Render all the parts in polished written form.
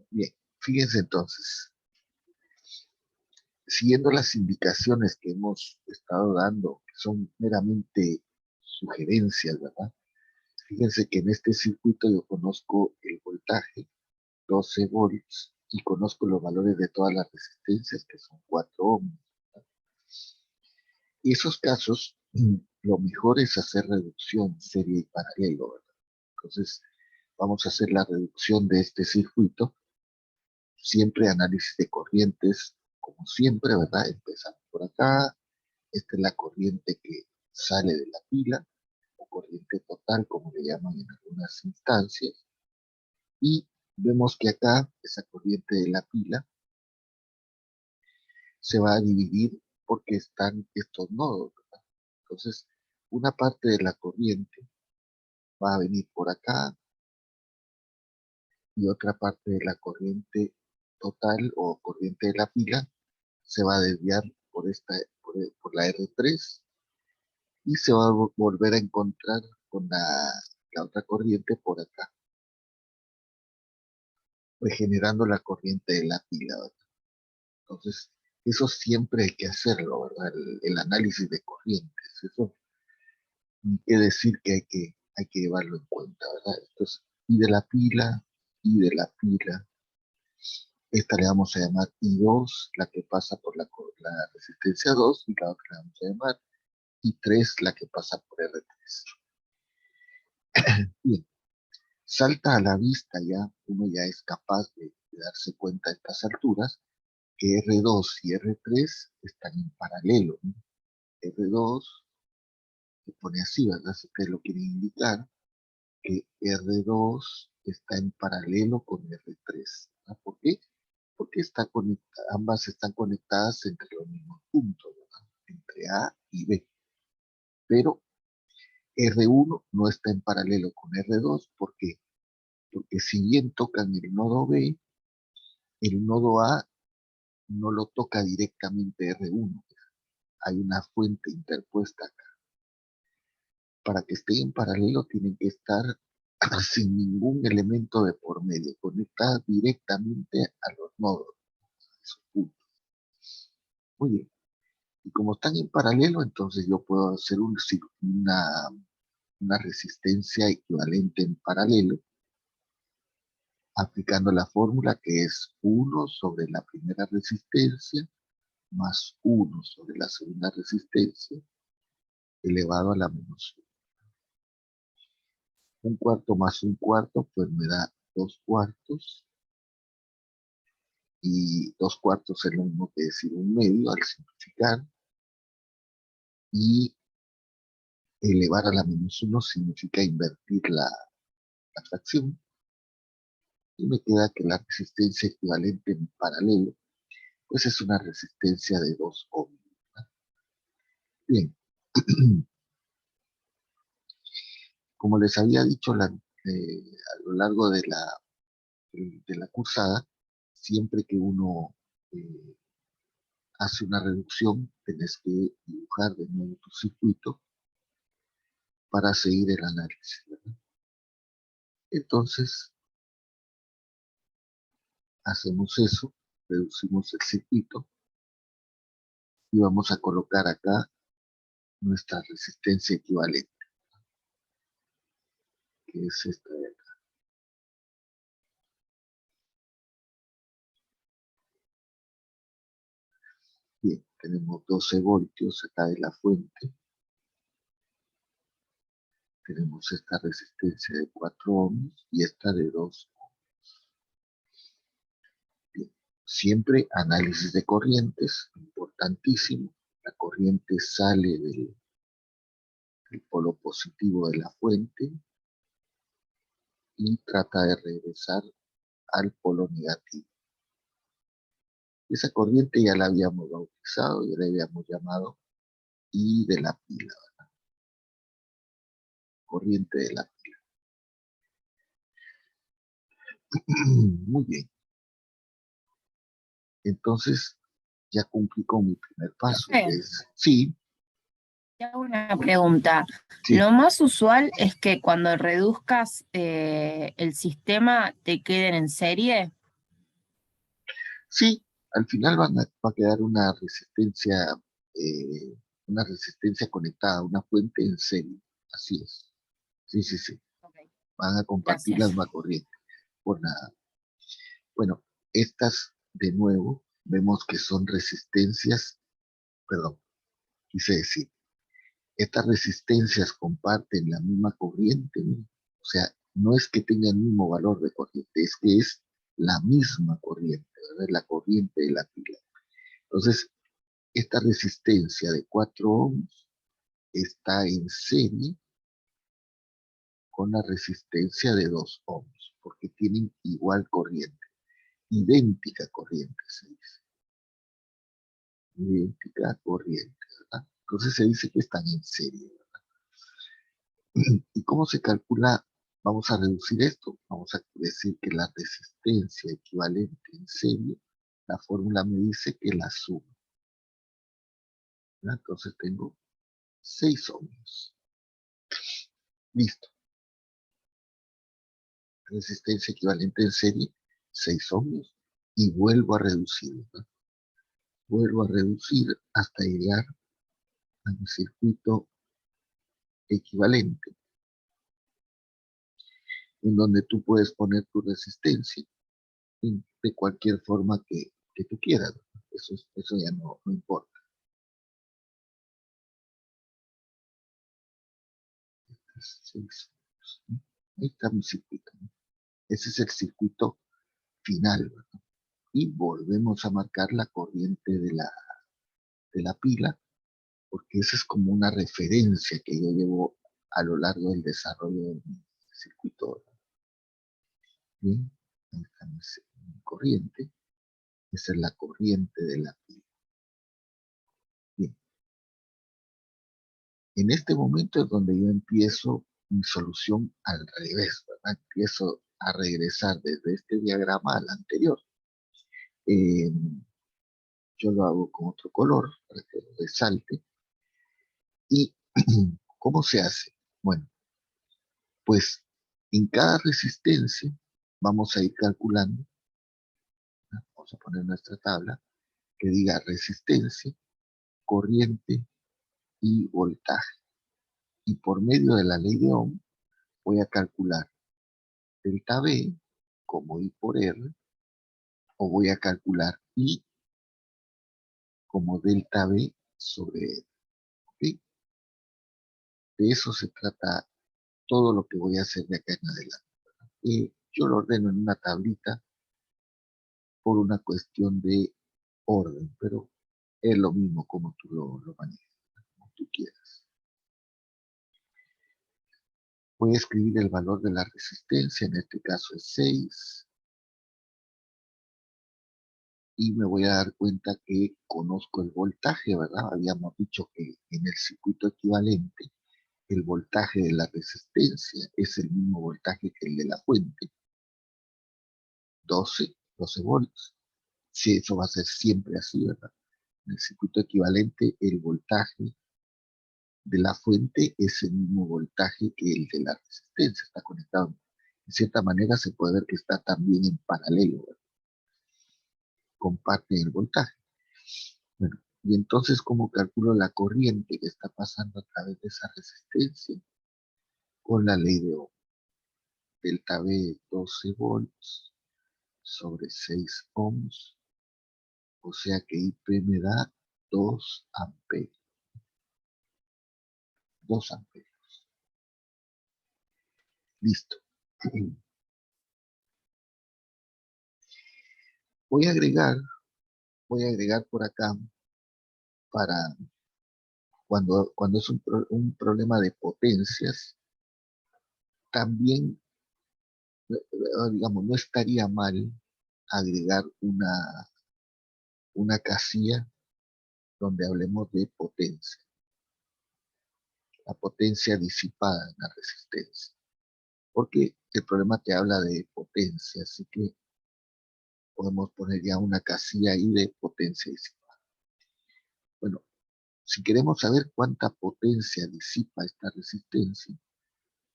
Bien, fíjense entonces, siguiendo las indicaciones que hemos estado dando, que son meramente sugerencias, ¿verdad? Fíjense que en este circuito yo conozco el voltaje, 12 volts, y conozco los valores de todas las resistencias, que son 4 ohms. Y esos casos, lo mejor es hacer reducción serie y paralelo, ¿verdad? Entonces, vamos a hacer la reducción de este circuito, siempre análisis de corrientes, como siempre, ¿verdad? Empezamos por acá, esta es la corriente que sale de la pila, o corriente total, como le llaman en algunas instancias, y vemos que acá, esa corriente de la pila, se va a dividir porque están estos nodos, ¿verdad? Entonces, una parte de la corriente va a venir por acá y otra parte de la corriente total o corriente de la pila se va a desviar por la R3 y se va a volver a encontrar con la otra corriente por acá, regenerando la corriente de la pila, ¿verdad? Entonces, eso siempre hay que hacerlo, ¿verdad? El análisis de corrientes, eso quiere decir que hay que llevarlo en cuenta, ¿verdad? Entonces, y de la pila. Esta le vamos a llamar I2, la que pasa por la resistencia 2, y la otra le vamos a llamar I3, la que pasa por R3. Bien, salta a la vista ya, uno ya es capaz de darse cuenta a estas alturas, que R2 y R3 están en paralelo, ¿no? R2 se pone así, ¿verdad? Si ustedes lo quieren indicar, que R2 está en paralelo con R3, ¿verdad? ¿Por qué? Porque ambas están conectadas entre los mismos puntos, ¿verdad? Entre A y B. Pero R1 no está en paralelo con R2, ¿por qué? Porque si bien tocan el nodo B, el nodo A no lo toca directamente R1. Hay una fuente interpuesta acá. Para que estén en paralelo tienen que estar sin ningún elemento de por medio, conectadas directamente a los nodos, a esos puntos. Muy bien. Y como están en paralelo, entonces yo puedo hacer una resistencia equivalente en paralelo, aplicando la fórmula que es 1 sobre la primera resistencia más 1 sobre la segunda resistencia elevado a la menos 1. Un cuarto más un cuarto, pues me da 2 cuartos, y 2 cuartos es lo mismo que decir un medio al simplificar, y elevar a la menos 1 significa invertir la fracción, y me queda que la resistencia equivalente en paralelo, pues es una resistencia de 2 ohms. Bien, como les había dicho a lo largo de la cursada, siempre que uno eh, hace una reducción, tenés que dibujar de nuevo tu circuito para seguir el análisis, ¿verdad? Entonces, hacemos eso, reducimos el circuito y vamos a colocar acá nuestra resistencia equivalente, que es esta de acá. Bien, tenemos 12 voltios acá de la fuente, tenemos esta resistencia de 4 ohms y esta de 2 ohms. Bien, siempre análisis de corrientes, importantísimo. La corriente sale del polo positivo de la fuente y trata de regresar al polo negativo. Esa corriente ya la habíamos bautizado, ya la habíamos llamado I de la pila, ¿verdad? Corriente de la pila. Muy bien. Entonces, ya cumplí con mi primer paso, que Profe, es, sí, te hago una pregunta. sí, Lo más usual es que cuando reduzcas el sistema te queden en serie. Sí, al final va a quedar una resistencia conectada, una fuente en serie. Así es. Sí, sí, sí. Ok, Van a compartir la gracias. misma corriente. Por nada. Bueno, estas de nuevo vemos que son resistencias, perdón, quise decir, estas resistencias comparten la misma corriente, ¿no? O sea, no es que tengan el mismo valor de corriente, es que es la misma corriente, ¿verdad? Es la corriente de la pila. Entonces, esta resistencia de 4 ohms está en serie con la resistencia de 2 ohms, porque tienen igual corriente, idéntica corriente, se dice. Idéntica corriente, ¿verdad? Entonces se dice que están en serie, ¿verdad? ¿Y cómo se calcula? Vamos a reducir esto. Vamos a decir que la resistencia equivalente en serie, la fórmula me dice que la suma, ¿verdad? Entonces tengo 6 ohms. Listo. Resistencia equivalente en serie, 6 ohms. Y vuelvo a reducir, ¿verdad? Vuelvo a reducir hasta llegar a mi circuito equivalente, en donde tú puedes poner tu resistencia de cualquier forma que tú quieras, ¿no? Eso ya no importa. Sí, sí, sí. Ahí está mi circuito, ¿no? Ese es el circuito final, ¿verdad? Y volvemos a marcar la corriente de la pila, porque esa es como una referencia que yo llevo a lo largo del desarrollo de mi circuito, ¿verdad? Bien, ahí está mi corriente. Esa es la corriente de la pila. Bien, en este momento es donde yo empiezo mi solución al revés, ¿verdad? Empiezo a regresar desde este diagrama al anterior. Eh, yo lo hago con otro color para que resalte. ¿Y cómo se hace? Bueno, pues en cada resistencia vamos a ir calculando, ¿no? Vamos a poner nuestra tabla que diga resistencia, corriente y voltaje. Y por medio de la ley de Ohm voy a calcular delta V como I por R, o voy a calcular I como delta V sobre R. ¿Ok? De eso se trata todo lo que voy a hacer de acá en adelante. Yo lo ordeno en una tablita por una cuestión de orden, pero es lo mismo como tú lo manejas, como tú quieras. Voy a escribir el valor de la resistencia, en este caso es 6, y me voy a dar cuenta que conozco el voltaje, ¿verdad? Habíamos dicho que en el circuito equivalente el voltaje de la resistencia es el mismo voltaje que el de la fuente, 12 volts. Sí, eso va a ser siempre así, ¿verdad? En el circuito equivalente, el voltaje de la fuente es el mismo voltaje que el de la resistencia, está conectado. De cierta manera se puede ver que está también en paralelo, ¿verdad? Comparten el voltaje. Bueno, y entonces, ¿cómo calculo la corriente que está pasando a través de esa resistencia? Con la ley de Ohm. Delta V 12 volts sobre 6 ohms, o sea que IP me da 2 amperios. 2 amperios. Listo. Voy a agregar, voy a agregar por acá para cuando es un problema de potencias, también, digamos, no estaría mal agregar una casilla donde hablemos de potencia, la potencia disipada en la resistencia, porque el problema te habla de potencia, así que podemos poner ya una casilla ahí de potencia disipada. Bueno, si queremos saber cuánta potencia disipa esta resistencia,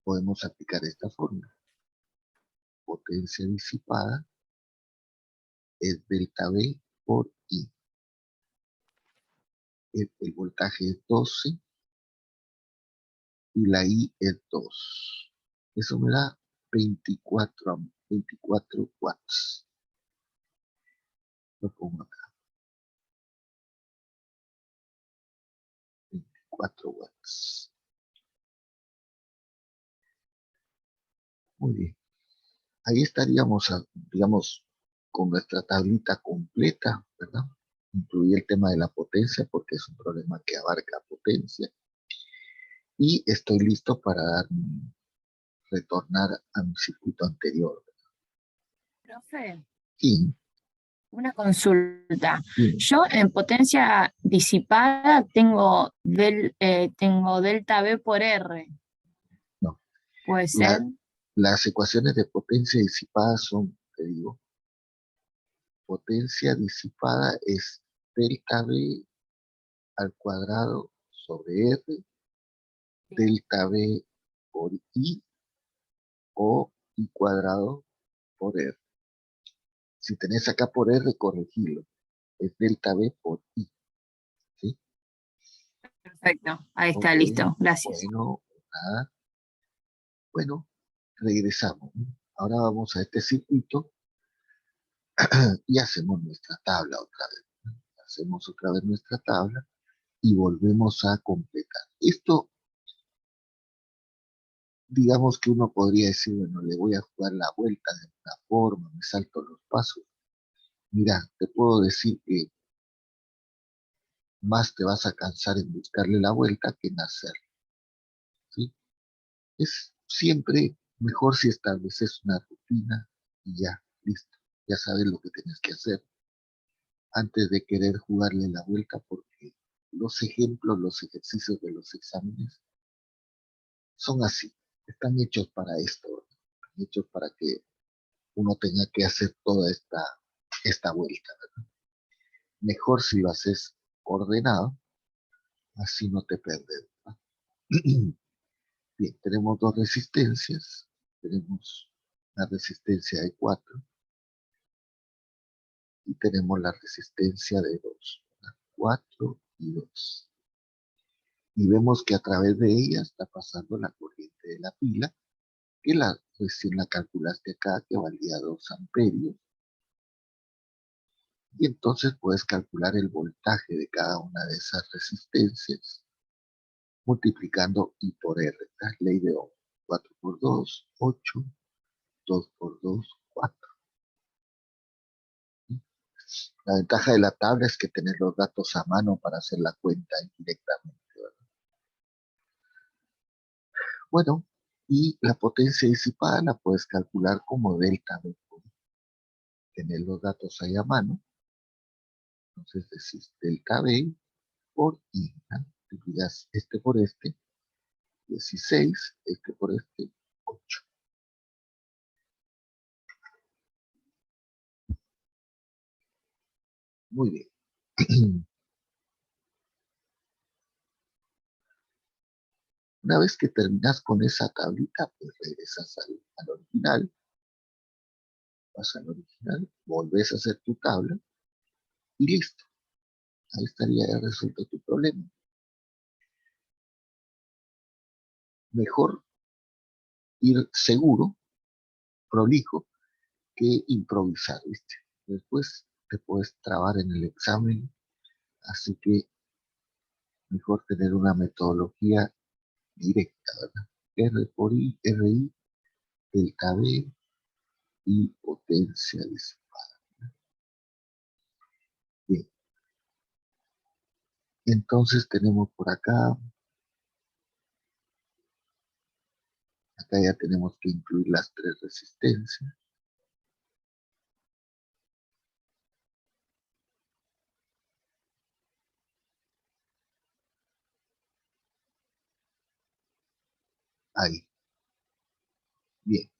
podemos aplicar esta fórmula. Potencia disipada es delta V por I. El voltaje es 12 y la I es 2. Eso me da 24 watts. Lo pongo acá, 24 watts. Muy bien. Ahí estaríamos, digamos, con nuestra tablita completa, ¿verdad? Incluí el tema de la potencia porque es un problema que abarca potencia. Y estoy listo para retornar a mi circuito anterior. Profe, Sí, una consulta. sí, Yo en potencia disipada tengo delta V por R. no. ¿Puede ser? Las ecuaciones de potencia disipada son, te digo, potencia disipada es delta V al cuadrado sobre R, delta V por I o I cuadrado por R. Si tenés acá por R, corregilo. Es delta V por I. ¿Sí? Perfecto, ahí Ok. está, listo. Gracias. Bueno, nada. Bueno, regresamos. Ahora vamos a este circuito y hacemos nuestra tabla otra vez. Hacemos otra vez nuestra tabla y volvemos a completar. Esto, digamos que uno podría decir, bueno, le voy a jugar la vuelta de una forma, me salto los pasos. Mira, te puedo decir que más te vas a cansar en buscarle la vuelta que en hacerlo, ¿sí? Es siempre mejor si estableces una rutina y ya, listo, ya sabes lo que tienes que hacer antes de querer jugarle la vuelta porque los ejemplos, los ejercicios de los exámenes son así, están hechos para esto, están hechos para que uno tenga que hacer toda esta vuelta, ¿verdad? Mejor si lo haces ordenado, así no te perdes, ¿verdad? Bien, tenemos dos resistencias, tenemos la resistencia de 4 y tenemos la resistencia de 2, 4 y 2. Y vemos que a través de ella está pasando la corriente de la pila, que recién la calculaste acá, que valía 2 amperios. Y entonces puedes calcular el voltaje de cada una de esas resistencias multiplicando I por R. Esta es ley de Ohm. 4 por 2, 8, 2 por 2, 4. La ventaja de la tabla es que tenés los datos a mano para hacer la cuenta indirectamente, ¿verdad? Bueno, y la potencia disipada la puedes calcular como delta V. Tener los datos ahí a mano. Entonces decís delta V por I. ¿No? Multiplicas este por este, 16, este por este, 8. Muy bien. Una vez que terminas con esa tablita, pues regresas al original, vas al original, volvés a hacer tu tabla y listo. Ahí estaría ya resuelto tu problema. Mejor ir seguro, prolijo, que improvisar, ¿viste? Después te puedes trabar en el examen, así que mejor tener una metodología directa, ¿verdad? R por I, RI, delta V y potencia disipada. Bien, entonces tenemos por acá ya tenemos que incluir las tres resistencias. Ahí. Bien.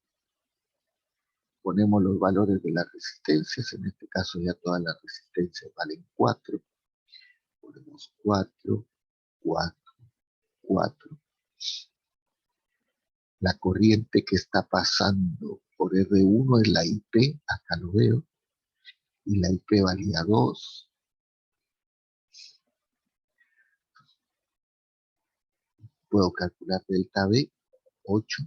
Ponemos los valores de las resistencias. En este caso ya todas las resistencias valen 4. Ponemos 4, 4, 4. La corriente que está pasando por R1 es la IP. Acá lo veo. y la IP valía 2. Puedo calcular delta B, 8.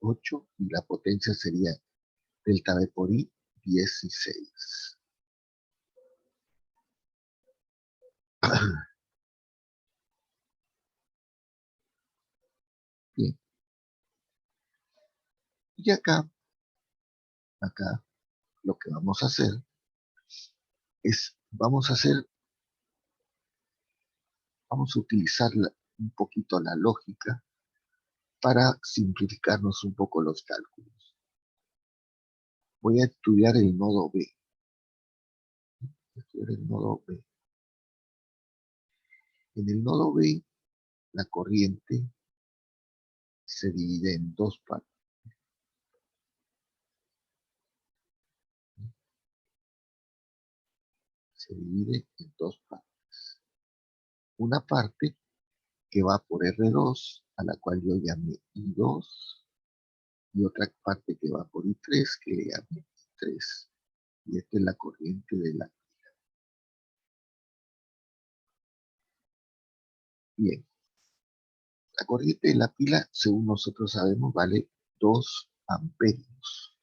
8 y la potencia sería delta B por I, 16. Bien. Y acá lo que vamos a hacer es, vamos a utilizar un poquito la lógica para simplificarnos un poco los cálculos. Voy a estudiar el nodo B. En el nodo B, la corriente se divide en dos partes. Una parte que va por R2, a la cual yo llamé I2, y otra parte que va por I3, que le llamé I3. Y esta es la corriente de la... Bien, la corriente de la pila, según nosotros sabemos, vale 2 amperios.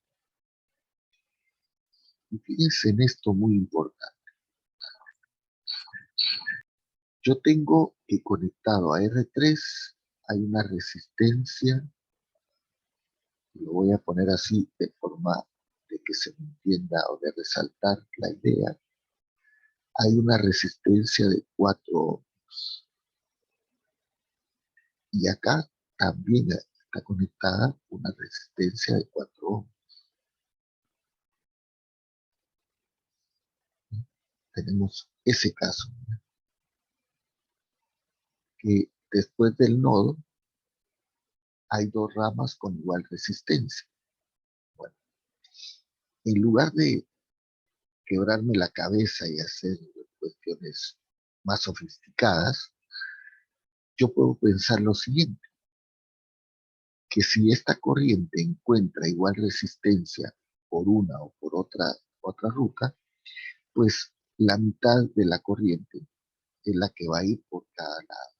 Y fíjense en esto muy importante. Yo tengo que conectado a R3 hay una resistencia, lo voy a poner así de forma de que se me entienda o de resaltar la idea. Hay una resistencia de 4 ohms. Y acá también está conectada una resistencia de 4 ohms. Tenemos ese caso, que después del nodo hay dos ramas con igual resistencia. Bueno, en lugar de quebrarme la cabeza y hacer cuestiones más sofisticadas, yo puedo pensar lo siguiente, que si esta corriente encuentra igual resistencia por una o por otra ruta, pues la mitad de la corriente es la que va a ir por cada lado.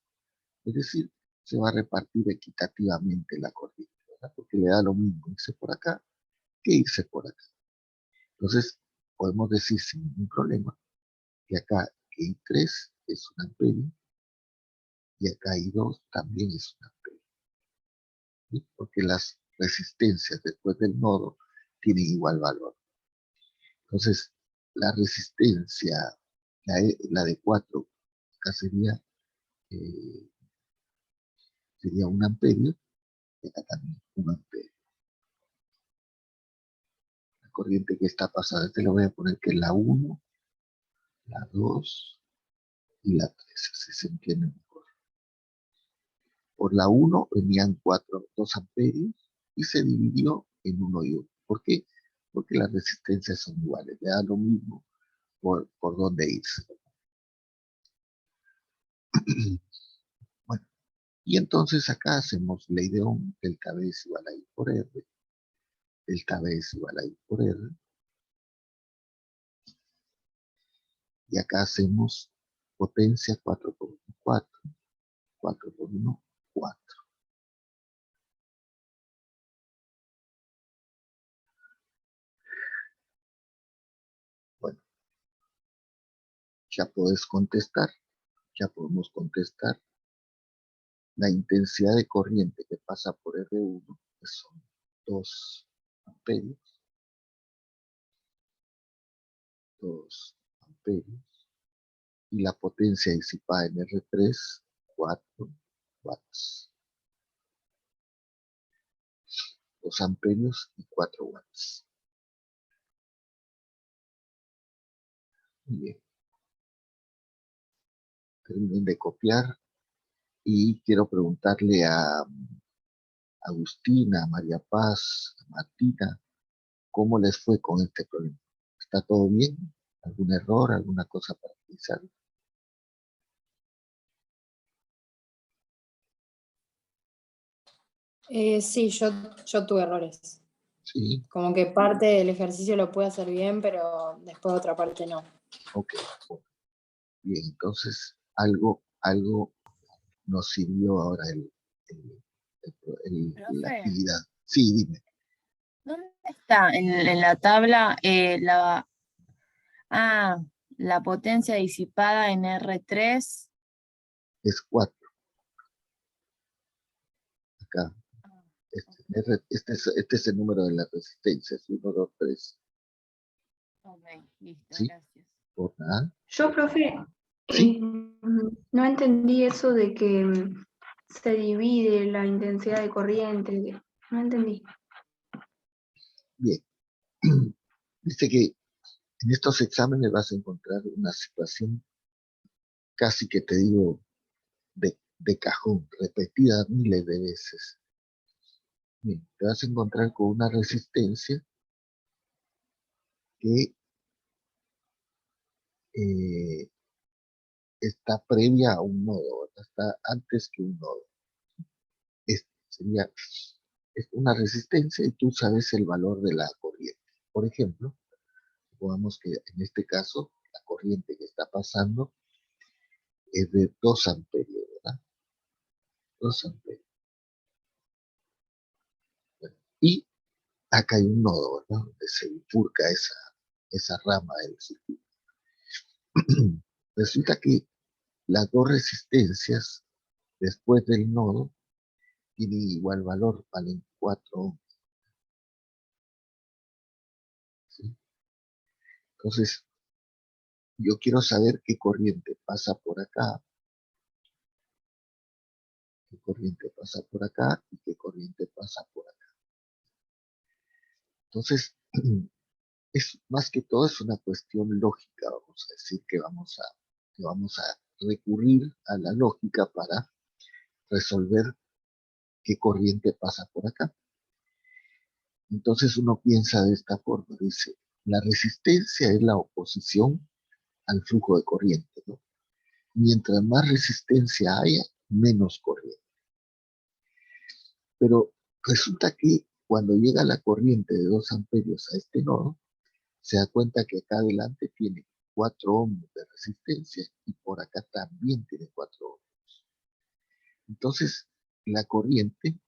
Es decir, se va a repartir equitativamente la corriente, ¿verdad? Porque le da lo mismo irse por acá que irse por acá. Entonces, podemos decir sin ningún problema que acá I3 es un amperio y acá I2 también es un amperio, ¿sí? Porque las resistencias después del nodo tienen igual valor. Entonces, la resistencia, la de 4, acá eh, sería un amperio y acá también un amperio. La corriente que está pasada, le voy a poner que es la 1, la 2 y la 3, así se entiende mejor. Por la 1 venían 2 amperios y se dividió en 1 y 1. ¿Por qué? Porque las resistencias son iguales, le da lo mismo por dónde irse. Bueno, y entonces acá hacemos ley de Ohm, delta B es igual a I por R, delta B es igual a I por R, y acá hacemos potencia 4 por 1, 4, 4 por 1, 4. Bueno, ya podemos contestar la intensidad de corriente que pasa por R1, que son 2 amperios, 2 amperios, y la potencia disipada en R3, 4 watts. 2 amperios y 4 watts. Muy bien. Terminen de copiar y quiero preguntarle a Agustina, a María Paz, a Martina, ¿cómo les fue con este problema? ¿Está todo bien? ¿Algún error? ¿Alguna cosa para revisar? Sí, yo tuve errores. Sí, Como que parte del ejercicio lo puede hacer bien, pero después otra parte no. ok. Bueno, bien, entonces algo nos sirvió ahora la Profe, actividad. Sí, dime, ¿dónde está en la tabla la potencia disipada en R3? es 4 acá. Este es el número de la resistencia, es 1, 2, 3, Ok, listo, ¿sí? gracias. Por nada. Yo, profe, ¿Sí? no entendí eso de que se divide la intensidad de corriente. No entendí. Bien. Dice que en estos exámenes vas a encontrar una situación casi que te digo de cajón, repetida miles de veces. Bien, te vas a encontrar con una resistencia que eh, está previa a un nodo, ¿verdad? Está antes que un nodo. Sería es una resistencia y tú sabes el valor de la corriente. Por ejemplo, supongamos que en este caso la corriente que está pasando es de 2 amperios, ¿verdad? 2 amperios. Bueno, y acá hay un nodo, ¿verdad? Donde se bifurca esa rama del circuito. Resulta que las dos resistencias después del nodo tienen igual valor, valen 4 ohms. ¿Sí? Entonces, yo quiero saber qué corriente pasa por acá, qué corriente pasa por acá y qué corriente pasa por acá. Entonces, es más que todo es una cuestión lógica, vamos a decir que vamos a recurrir a la lógica para resolver qué corriente pasa por acá. Entonces uno piensa de esta forma, dice, la resistencia es la oposición al flujo de corriente, ¿no? Mientras más resistencia haya, menos corriente. Pero resulta que cuando llega la corriente de 2 amperios a este nodo, se da cuenta que acá adelante tiene 4 ohms de resistencia y por acá también tiene 4 ohms. Entonces, la corriente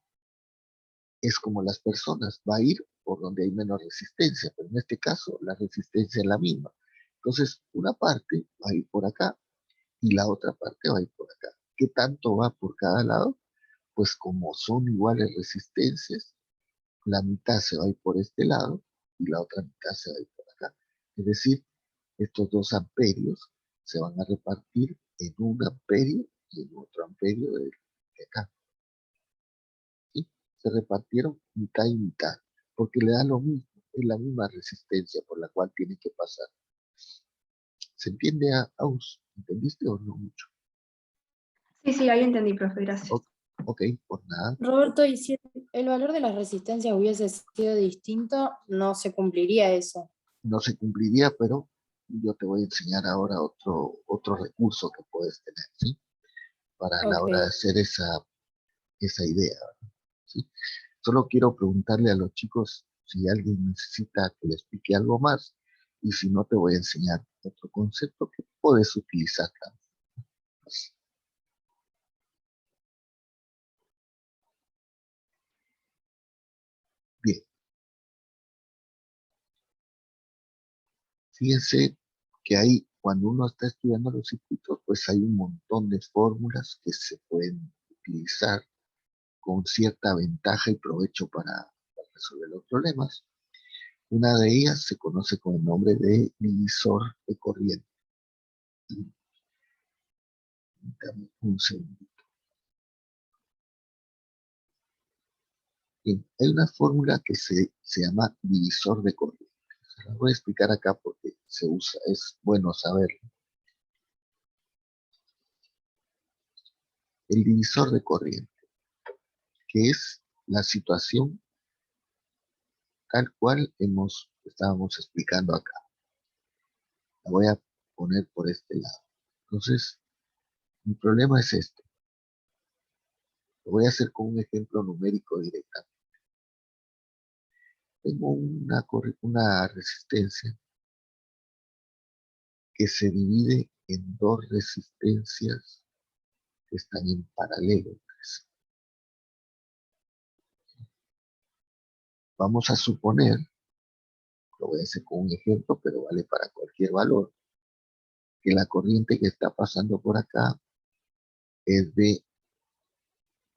es como las personas, va a ir por donde hay menos resistencia, pero en este caso la resistencia es la misma. Entonces, una parte va a ir por acá y la otra parte va a ir por acá. ¿Qué tanto va por cada lado? Pues como son iguales resistencias, la mitad se va a ir por este lado y la otra mitad se va a ir por acá. Es decir, estos 2 amperios se van a repartir en un amperio y en otro amperio de acá. ¿Sí? Se repartieron mitad y mitad, porque le da lo mismo, es la misma resistencia por la cual tiene que pasar. ¿Se entiende, Aus? ¿Entendiste o no mucho? Sí, ahí entendí, profe, gracias. Ok, por nada. Roberto, y si el valor de las resistencias hubiese sido distinto, no se cumpliría eso. No se cumpliría, pero yo te voy a enseñar ahora otro recurso que puedes tener, ¿sí? Para la Ok. hora de hacer esa idea, ¿sí? Solo quiero preguntarle a los chicos si alguien necesita que le explique algo más y si no te voy a enseñar otro concepto que puedes utilizar también. Bien, fíjense que ahí cuando uno está estudiando los circuitos, pues hay un montón de fórmulas que se pueden utilizar con cierta ventaja y provecho para resolver los problemas. Una de ellas se conoce con el nombre de divisor de corriente. Dame un segundo. Bien, hay una fórmula que se llama divisor de corriente. Se la voy a explicar acá porque se usa, es bueno saberlo. El divisor de corriente, que es la situación tal cual estábamos explicando acá. La voy a poner por este lado. Entonces, mi problema es este. Lo voy a hacer con un ejemplo numérico directamente. tengo una resistencia que se divide en dos resistencias que están en paralelo. Vamos a suponer, lo voy a hacer con un ejemplo, pero vale para cualquier valor, que la corriente que está pasando por acá es de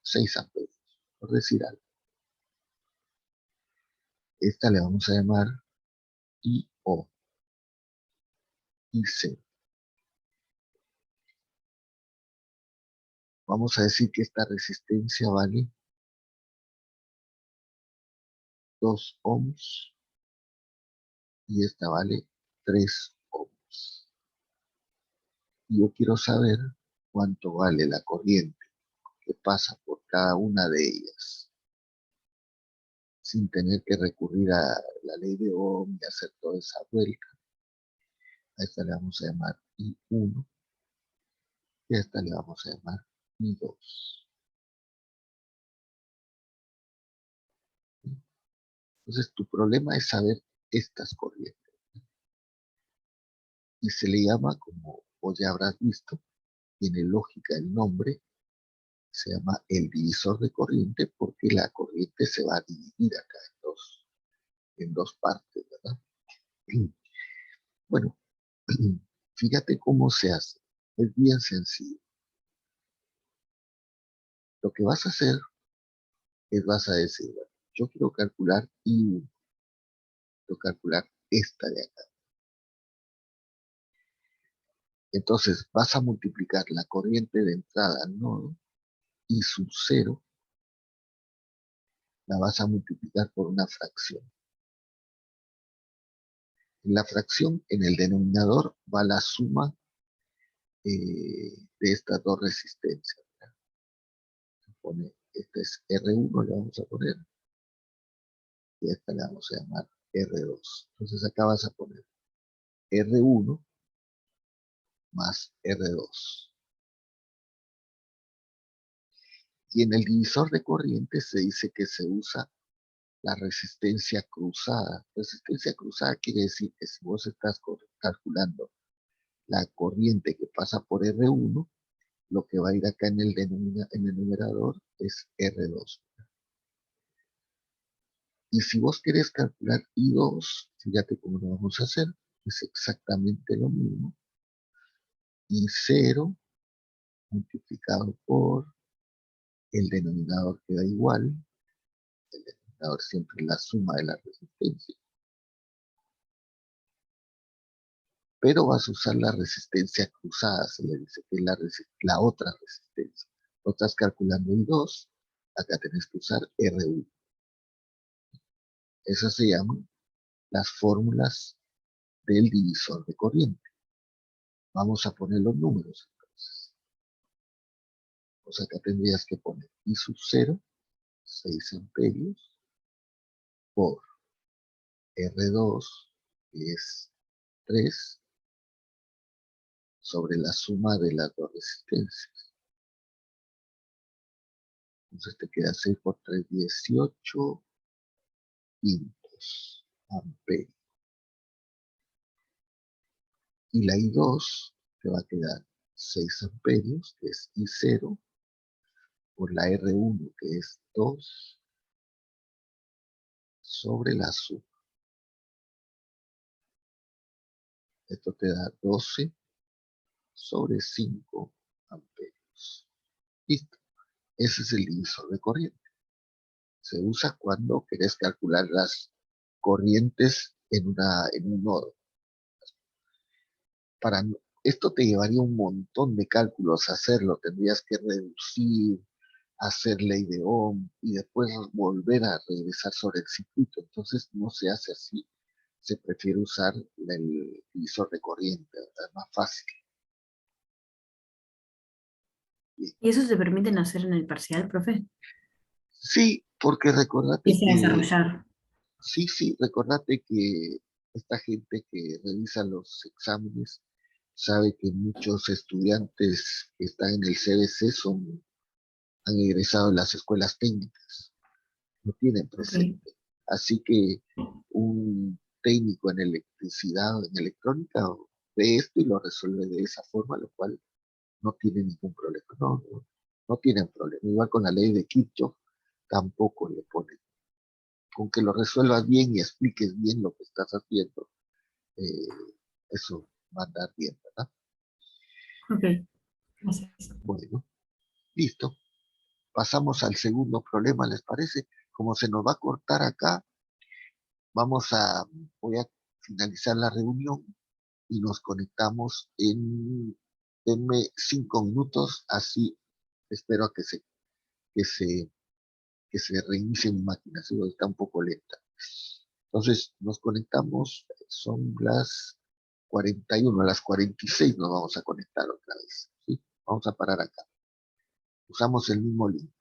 6 amperios, por decir algo. Esta le vamos a llamar IO, IC. Vamos a decir que esta resistencia vale 2 ohms y esta vale 3 ohms. Y yo quiero saber cuánto vale la corriente que pasa por cada una de ellas, sin tener que recurrir a la ley de Ohm y hacer toda esa vuelta. A esta le vamos a llamar I1 y a esta le vamos a llamar I2. Entonces tu problema es saber estas corrientes. Y se le llama, como vos ya habrás visto, tiene lógica el nombre, se llama el divisor de corriente porque la corriente se va a dividir acá en dos partes, ¿verdad? Bueno, fíjate cómo se hace. Es bien sencillo. Lo que vas a hacer es vas a decir, bueno, yo quiero calcular I1, quiero calcular esta de acá. Entonces vas a multiplicar la corriente de entrada al nodo y su cero la vas a multiplicar por una fracción. En la fracción, en el denominador, va la suma de estas dos resistencias. Se pone, este es R1, le vamos a poner, y esta le vamos a llamar R2. Entonces acá vas a poner R1 más R2. Y en el divisor de corriente se dice que se usa la resistencia cruzada. Resistencia cruzada quiere decir que si vos estás calculando la corriente que pasa por R1, lo que va a ir acá en el numerador es R2. Y si vos querés calcular I2, fíjate cómo lo vamos a hacer, es exactamente lo mismo. I0 multiplicado por el denominador queda igual, el denominador siempre es la suma de la resistencia. Pero vas a usar la resistencia cruzada, se le dice que es la otra resistencia. No estás calculando I2, acá tenés que usar R1. Esas se llaman las fórmulas del divisor de corriente. Vamos a poner los números entonces. Pues acá tendrías que poner I sub 0, 6 amperios, por R2, que es 3, sobre la suma de las dos resistencias. Entonces te queda 6 por 3, 18 quintos amperios. Y la I2 te va a quedar 6 amperios, que es I0, por la R1, que es 2, sobre la suma. Esto te da 12 sobre 5 amperios. Listo. Ese es el divisor de corriente. Se usa cuando querés calcular las corrientes en un nodo. Esto te llevaría un montón de cálculos hacerlo. Tendrías que reducir, hacer ley de Ohm y después volver a regresar sobre el circuito. Entonces no se hace así. Se prefiere usar el divisor de corriente, ¿verdad? Es más fácil. ¿Y eso se permiten hacer en el parcial, profe? Sí, porque recordate Empieza a que, desarrollar. sí, recordate que esta gente que realiza los exámenes sabe que muchos estudiantes que están en el CBC han egresado de las escuelas técnicas, lo tienen Ok. presente. Así que un técnico en electricidad o en electrónica ve esto y lo resuelve de esa forma, lo cual no tiene ningún problema. No tienen problema. Igual con la ley de Kirchhoff, tampoco le ponen. Con que lo resuelvas bien y expliques bien lo que estás haciendo, eso va a andar bien, ¿verdad? Ok, gracias. Bueno, listo. Pasamos al segundo problema, ¿les parece? Como se nos va a cortar acá, voy a finalizar la reunión y nos conectamos denme 5 minutos, así espero a que se, que se reinicie mi máquina, si no está un poco lenta. Entonces nos conectamos, son las 41, a las 46 nos vamos a conectar otra vez, ¿sí? Vamos a parar acá. Usamos el mismo link.